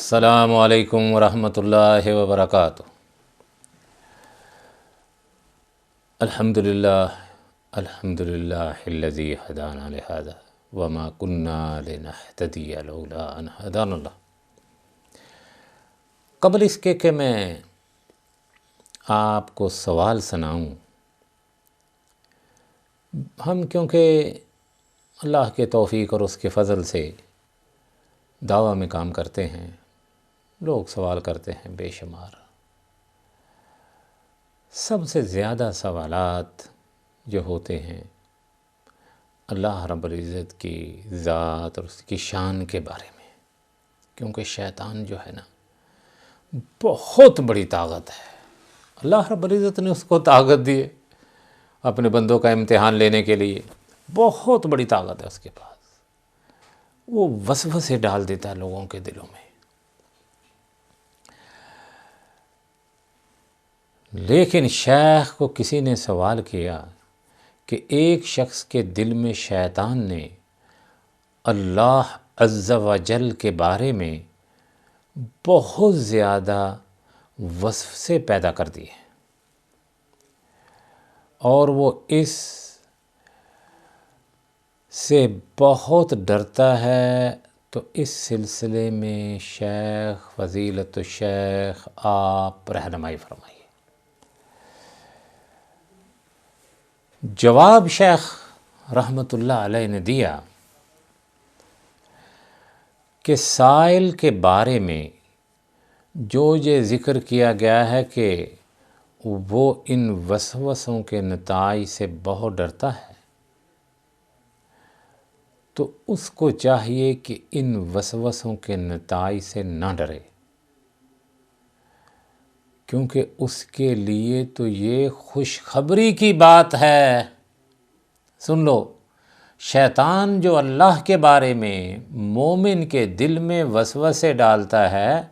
السلام علیکم ورحمۃ اللہ وبرکاتہ۔ الحمدللہ الذی ہدانا لہذا وما کنا لنہتدی لولا ان ہدانا اللہ۔ قبل اس کے کہ میں آپ کو سوال سناؤں، ہم کیونکہ اللہ کے توفیق اور اس کے فضل سے دعویٰ میں کام کرتے ہیں، لوگ سوال کرتے ہیں بے شمار۔ سب سے زیادہ سوالات جو ہوتے ہیں اللہ رب العزت کی ذات اور اس کی شان کے بارے میں، کیونکہ شیطان جو ہے نا بہت بڑی طاقت ہے۔ اللہ رب العزت نے اس کو طاقت دی ہے اپنے بندوں کا امتحان لینے کے لیے، بہت بڑی طاقت ہے اس کے پاس۔ وہ وسوسے ڈال دیتا ہے لوگوں کے دلوں میں۔ لیکن شیخ کو کسی نے سوال کیا کہ ایک شخص کے دل میں شیطان نے اللہ عز و جل کے بارے میں بہت زیادہ وسوسے پیدا کر دیے اور وہ اس سے بہت ڈرتا ہے، تو اس سلسلے میں شیخ فضیلت الشیخ آپ رہنمائی فرمائیے۔ جواب شیخ رحمۃ اللہ علیہ نے دیا کہ سائل کے بارے میں جو یہ ذکر کیا گیا ہے کہ وہ ان وسوسوں کے نتائج سے بہت ڈرتا ہے، تو اس کو چاہیے کہ ان وسوسوں کے نتائج سے نہ ڈرے، کیونکہ اس کے لیے تو یہ خوشخبری کی بات ہے۔ سن لو، شیطان جو اللہ کے بارے میں مومن کے دل میں وسوسے ڈالتا ہے،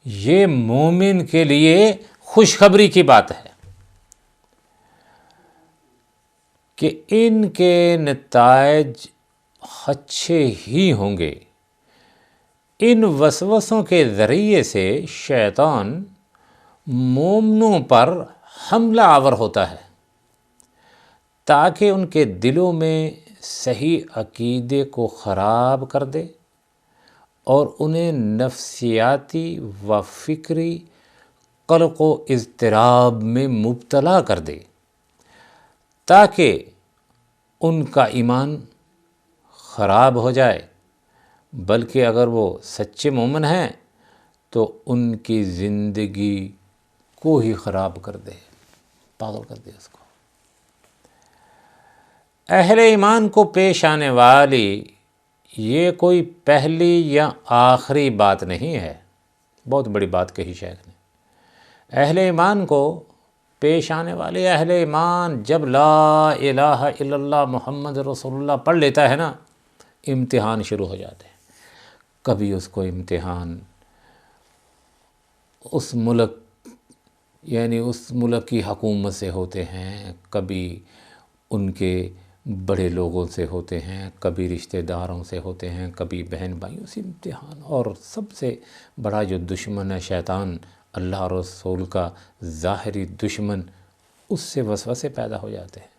یہ مومن کے لیے خوشخبری کی بات ہے کہ ان کے نتائج اچھے ہی ہوں گے۔ ان وسوسوں کے ذریعے سے شیطان مومنوں پر حملہ آور ہوتا ہے تاکہ ان کے دلوں میں صحیح عقیدے کو خراب کر دے اور انہیں نفسیاتی و فکری قلق و اضطراب میں مبتلا کر دے، تاکہ ان کا ایمان خراب ہو جائے، بلکہ اگر وہ سچے مومن ہیں تو ان کی زندگی کو ہی خراب کر دے، پاگل کر دے اس کو۔ اہل ایمان کو پیش آنے والی یہ کوئی پہلی یا آخری بات نہیں ہے، بہت بڑی بات کہی شیخ نے۔ اہل ایمان کو پیش آنے والے اہل ایمان جب لا الہ الا اللہ محمد رسول اللہ پڑھ لیتا ہے نا، امتحان شروع ہو جاتے ہیں۔ کبھی اس کو امتحان اس ملک کی حکومت سے ہوتے ہیں، کبھی ان کے بڑے لوگوں سے ہوتے ہیں، کبھی رشتہ داروں سے ہوتے ہیں، کبھی بہن بھائیوں سے امتحان، اور سب سے بڑا جو دشمن ہے شیطان، اللہ اور رسول کا ظاہری دشمن، اس سے وسوسے پیدا ہو جاتے ہیں۔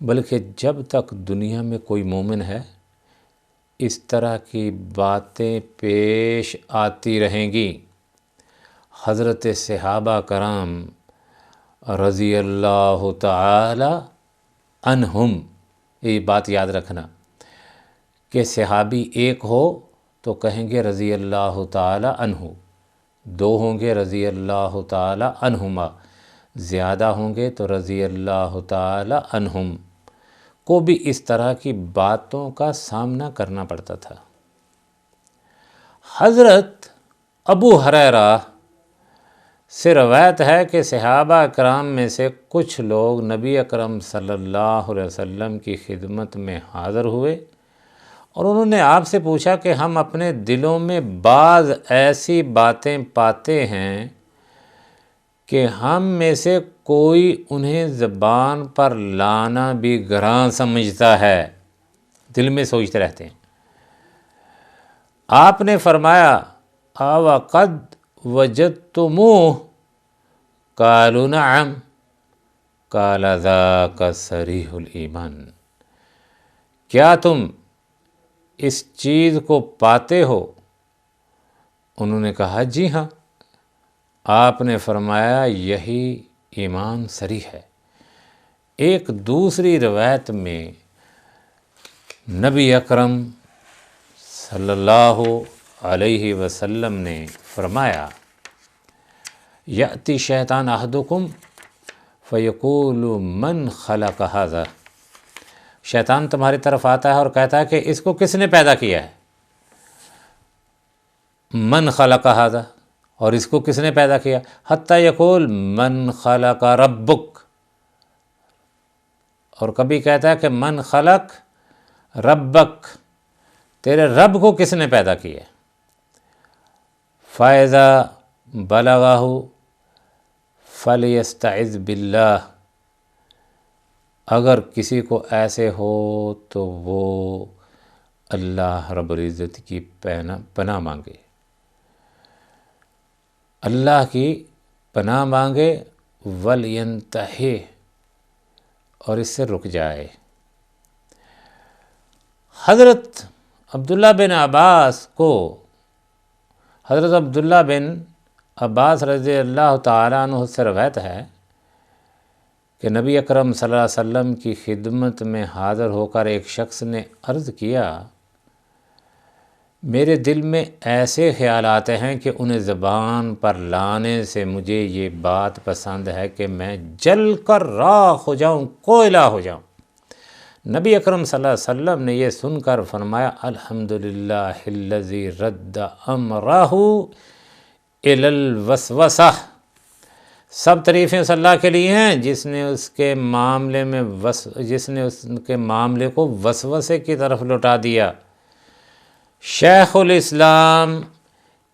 بلکہ جب تک دنیا میں کوئی مومن ہے اس طرح کی باتیں پیش آتی رہیں گی۔ حضرت صحابہ کرام رضی اللہ تعالی عنہم، یہ بات یاد رکھنا کہ صحابی ایک ہو تو کہیں گے رضی اللہ تعالی عنہ، دو ہوں گے رضی اللہ تعالی عنہما، زیادہ ہوں گے تو رضی اللہ تعالی عنہم، کو بھی اس طرح کی باتوں کا سامنا کرنا پڑتا تھا۔ حضرت ابو ہریرہ سے روایت ہے کہ صحابہ کرام میں سے کچھ لوگ نبی اکرم صلی اللہ علیہ وسلم کی خدمت میں حاضر ہوئے اور انہوں نے آپ سے پوچھا کہ ہم اپنے دلوں میں بعض ایسی باتیں پاتے ہیں کہ ہم میں سے کوئی انہیں زبان پر لانا بھی گراں سمجھتا ہے، دل میں سوچتے رہتے ہیں۔ آپ نے فرمایا آوا قد وجدتموہ قالوا نعم قال ذاک صریح الایمان، کیا تم اس چیز کو پاتے ہو؟ انہوں نے کہا جی ہاں۔ آپ نے فرمایا یہی ایمان صریح ہے۔ ایک دوسری روایت میں نبی اکرم صلی اللہ علیہ وسلم نے فرمایا یأتی شیطان احدکم فیقول من خلق ھذا، شیطان تمہاری طرف آتا ہے اور کہتا ہے کہ اس کو کس نے پیدا کیا ہے؟ من خلق ھذا، اور اس کو کس نے پیدا کیا؟ حتی یقول من خلق ربک، اور کبھی کہتا ہے کہ من خلق ربک، تیرے رب کو کس نے پیدا کیا؟ فَإِذَا بَلَغَهُ فَلْيَسْتَعِذْ بِاللَّهِ، اگر کسی کو ایسے ہو تو وہ اللہ رب العزت کی پناہ مانگے، اللہ کی پناہ مانگے، وَلْيَنْتَهِ، اور اس سے رک جائے۔ حضرت عبداللہ بن عباس کو حضرت عبداللہ بن عباس رضی اللہ تعالیٰ عنہ سے روایت ہے کہ نبی اکرم صلی اللہ علیہ وسلم کی خدمت میں حاضر ہو کر ایک شخص نے عرض کیا میرے دل میں ایسے خیال آتے ہیں کہ انہیں زبان پر لانے سے مجھے یہ بات پسند ہے کہ میں جل کر راخ ہو جاؤں، کوئلہ ہو جاؤں۔ نبی اکرم صلی اللہ علیہ وسلم نے یہ سن کر فرمایا الحمدللہ الذی رد امرہ الی الوسوسہ، سب تعریفیں اس اللہ کے لیے ہیں جس نے اس کے معاملے کو وسوسے کی طرف لوٹا دیا۔ شیخ الاسلام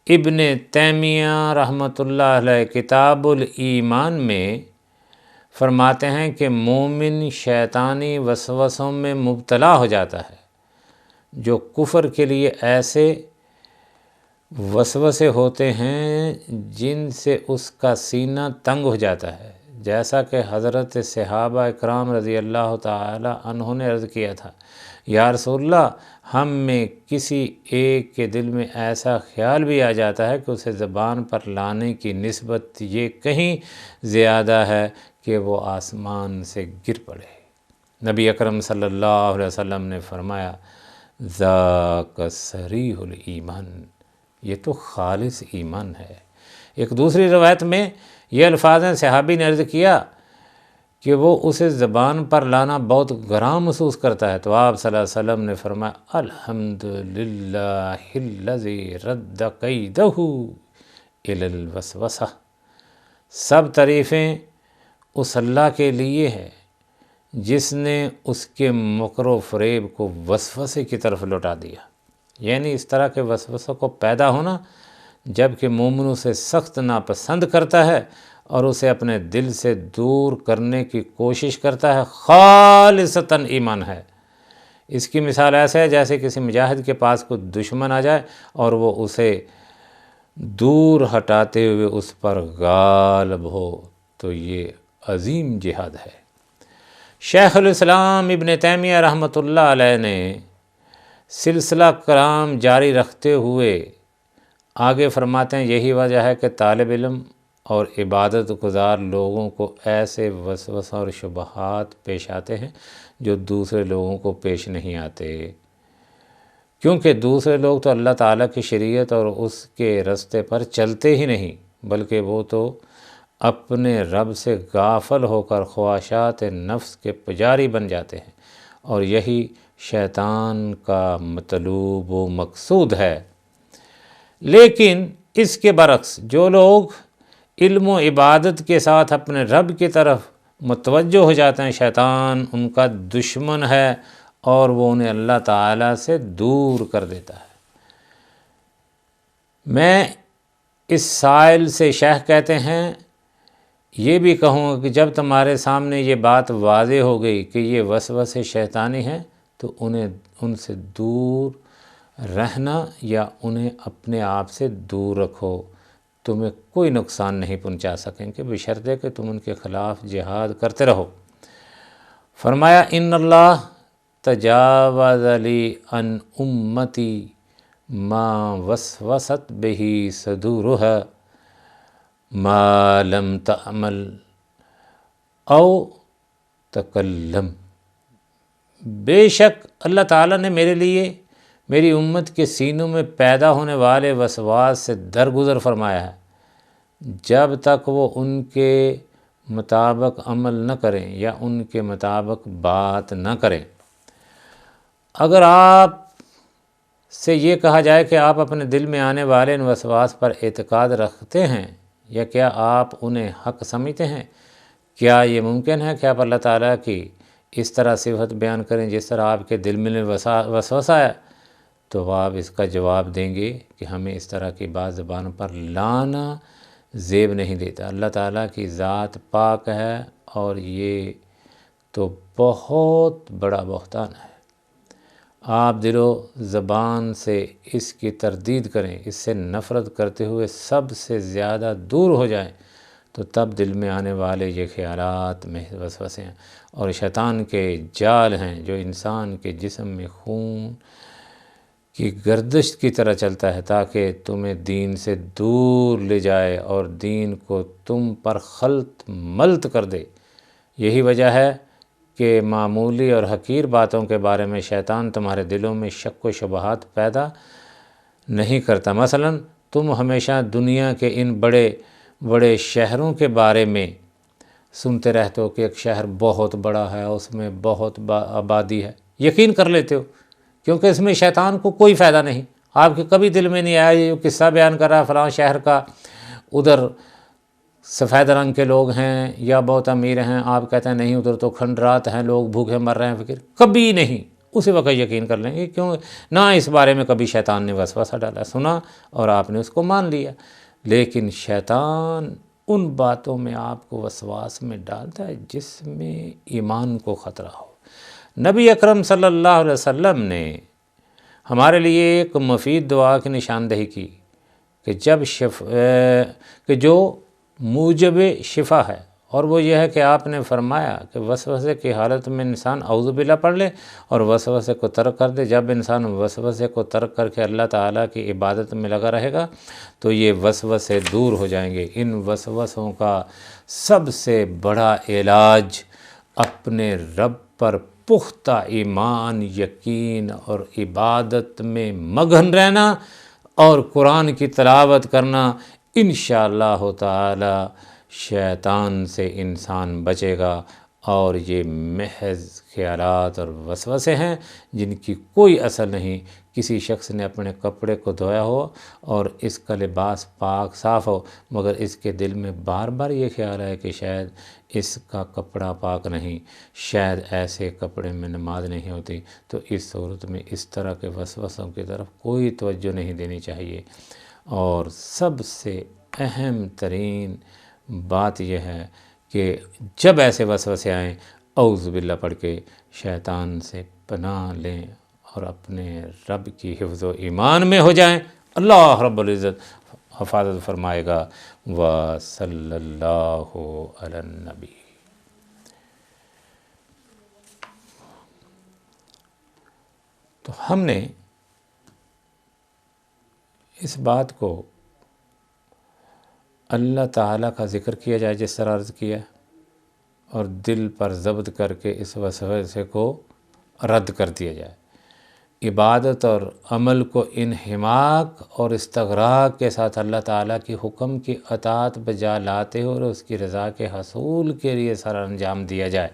ابن تیمیہ رحمۃ اللہ علیہ کتاب الایمان میں فرماتے ہیں کہ مومن شیطانی وسوسوں میں مبتلا ہو جاتا ہے۔ جو کفر کے لیے ایسے وسوسے ہوتے ہیں جن سے اس کا سینہ تنگ ہو جاتا ہے، جیسا کہ حضرت صحابہ اکرام رضی اللہ تعالی عنہ نے عرض کیا تھا یا رسول اللہ، ہم میں کسی ایک کے دل میں ایسا خیال بھی آ جاتا ہے کہ اسے زبان پر لانے کی نسبت یہ کہیں زیادہ ہے کہ وہ آسمان سے گر پڑے۔ نبی اکرم صلی اللہ علیہ وسلم نے فرمایا ذاک صریح الایمان، یہ تو خالص ایمان ہے۔ ایک دوسری روایت میں یہ الفاظ ہیں، صحابی نے عرض کیا کہ وہ اسے زبان پر لانا بہت گرام محسوس کرتا ہے، تو آپ صلی اللہ علیہ وسلم نے فرمایا الحمدللہ الذی رد کیدہ الی الوسوسہ، سب تعریفیں اس اللہ کے لیے ہے جس نے اس کے مکر و فریب کو وسوسے کی طرف لوٹا دیا۔ یعنی اس طرح کے وسوسوں کو پیدا ہونا جب کہ مومن اسے سخت ناپسند کرتا ہے اور اسے اپنے دل سے دور کرنے کی کوشش کرتا ہے، خالصتاً ایمان ہے۔ اس کی مثال ایسے ہے جیسے کسی مجاہد کے پاس کوئی دشمن آ جائے اور وہ اسے دور ہٹاتے ہوئے اس پر غالب ہو، تو یہ عظیم جہاد ہے۔ شیخ الاسلام ابن تیمیہ رحمۃ اللہ علیہ نے سلسلہ کلام جاری رکھتے ہوئے آگے فرماتے ہیں یہی وجہ ہے کہ طالب علم اور عبادت گزار لوگوں کو ایسے وسوسوں اور شبہات پیش آتے ہیں جو دوسرے لوگوں کو پیش نہیں آتے، کیونکہ دوسرے لوگ تو اللہ تعالیٰ کی شریعت اور اس کے رستے پر چلتے ہی نہیں، بلکہ وہ تو اپنے رب سے غافل ہو کر خواہشات نفس کے پجاری بن جاتے ہیں، اور یہی شیطان کا مطلوب و مقصود ہے۔ لیکن اس کے برعکس جو لوگ علم و عبادت کے ساتھ اپنے رب کی طرف متوجہ ہو جاتے ہیں، شیطان ان کا دشمن ہے اور وہ انہیں اللہ تعالیٰ سے دور کر دیتا ہے۔ میں اس سائل سے شیخ کہتے ہیں یہ بھی کہوں گا کہ جب تمہارے سامنے یہ بات واضح ہو گئی کہ یہ وسوسے شیطانی ہیں تو ان سے دور رہنا یا انہیں اپنے آپ سے دور رکھو، تمہیں کوئی نقصان نہیں پہنچا سکیں گے بشرطے کہ تم ان کے خلاف جہاد کرتے رہو۔ فرمایا ان اللہ تجاوز لی عن امتی ما وسوست بہ صدورہا ما لم تعمل او تکلم۔ بے شک اللہ تعالیٰ نے میرے لیے میری امت کے سینوں میں پیدا ہونے والے وسواس سے درگزر فرمایا ہے جب تک وہ ان کے مطابق عمل نہ کریں یا ان کے مطابق بات نہ کریں۔ اگر آپ سے یہ کہا جائے کہ آپ اپنے دل میں آنے والے ان وسواس پر اعتقاد رکھتے ہیں یا کیا آپ انہیں حق سمجھتے ہیں، کیا یہ ممکن ہے کہ آپ اللہ تعالیٰ کی اس طرح صفت بیان کریں جس طرح آپ کے دل میں وسوسہ آیا؟ تو آپ اس کا جواب دیں گے کہ ہمیں اس طرح کی بات زبان پر لانا زیب نہیں دیتا۔ اللہ تعالیٰ کی ذات پاک ہے اور یہ تو بہت بڑا بہتان ہے۔ آپ دل و زبان سے اس کی تردید کریں، اس سے نفرت کرتے ہوئے سب سے زیادہ دور ہو جائیں، تو تب دل میں آنے والے یہ خیالات محض وسوسے ہیں اور شیطان کے جال ہیں جو انسان کے جسم میں خون کی گردش کی طرح چلتا ہے تاکہ تمہیں دین سے دور لے جائے اور دین کو تم پر خلط ملط کر دے۔ یہی وجہ ہے کہ معمولی اور حقیر باتوں کے بارے میں شیطان تمہارے دلوں میں شک و شبہات پیدا نہیں کرتا۔ مثلا تم ہمیشہ دنیا کے ان بڑے بڑے شہروں کے بارے میں سنتے رہتے ہو کہ ایک شہر بہت بڑا ہے، اس میں بہت آبادی ہے، یقین کر لیتے ہو کیونکہ اس میں شیطان کو کوئی فائدہ نہیں۔ آپ کے کبھی دل میں نہیں آیا یہ قصہ بیان کر رہا ہے فلاں شہر کا، ادھر سفید رنگ کے لوگ ہیں یا بہت امیر ہیں، آپ کہتے ہیں نہیں ادھر تو کھنڈرات ہیں، لوگ بھوکے مر رہے ہیں، فکر کبھی نہیں، اسی وقت یقین کر لیں گے کیوں نہ اس بارے میں کبھی شیطان نے وسوسہ ڈالا، سنا اور آپ نے اس کو مان لیا۔ لیکن شیطان ان باتوں میں آپ کو وسواس میں ڈالتا ہے جس میں ایمان کو خطرہ ہو۔ نبی اکرم صلی اللہ علیہ وسلم نے ہمارے لیے ایک مفید دعا کی نشاندہی کی کہ جو موجب شفا ہے، اور وہ یہ ہے کہ آپ نے فرمایا کہ وسوسے کی حالت میں انسان اعوذ باللہ پڑھ لے اور وسوسے کو ترک کر دے۔ جب انسان وسوسے کو ترک کر کے اللہ تعالیٰ کی عبادت میں لگا رہے گا تو یہ وسوسے دور ہو جائیں گے۔ ان وسوسوں کا سب سے بڑا علاج اپنے رب پر پختہ ایمان، یقین اور عبادت میں مگن رہنا اور قرآن کی تلاوت کرنا۔ انشاءاللہ تعالی شیطان سے انسان بچے گا، اور یہ محض خیالات اور وسوسے ہیں جن کی کوئی اصل نہیں۔ کسی شخص نے اپنے کپڑے کو دھویا ہو اور اس کا لباس پاک صاف ہو مگر اس کے دل میں بار بار یہ خیال ہے کہ شاید اس کا کپڑا پاک نہیں، شاید ایسے کپڑے میں نماز نہیں ہوتی، تو اس صورت میں اس طرح کے وسوسوں کی طرف کوئی توجہ نہیں دینی چاہیے۔ اور سب سے اہم ترین بات یہ ہے کہ جب ایسے وسوسے آئیں اعوذ باللہ پڑھ کے شیطان سے پناہ لیں اور اپنے رب کی حفظ و ایمان میں ہو جائیں۔ اللہ رب العزت حفاظت فرمائے گا۔ وصلی اللہ علی النبی۔ تو ہم نے اس بات کو اللہ تعالیٰ کا ذکر کیا جائے جس طرح عرض کیا، اور دل پر ضبط کر کے اس وسوسے کو رد کر دیا جائے۔ عبادت اور عمل کو انہماک اور استغراق کے ساتھ اللہ تعالیٰ کی حکم کی اطاعت بجا لاتے ہوئے اور اس کی رضا کے حصول کے لیے سر انجام دیا جائے۔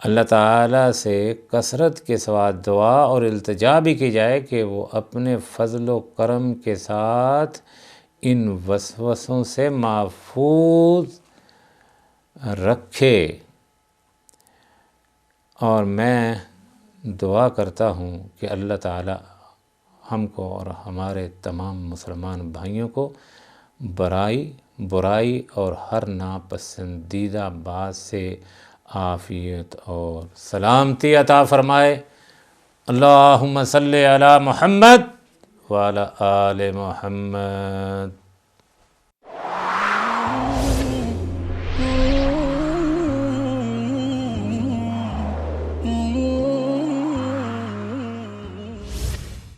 اللہ تعالیٰ سے کثرت کے ساتھ دعا اور التجا بھی کی جائے کہ وہ اپنے فضل و کرم کے ساتھ ان وسوسوں سے محفوظ رکھے۔ اور میں دعا کرتا ہوں کہ اللہ تعالیٰ ہم کو اور ہمارے تمام مسلمان بھائیوں کو برائی اور ہر ناپسندیدہ بات سے عافیت اور سلامتی عطا فرمائے۔ اللہم صلی علی محمد وعلی آل محمد.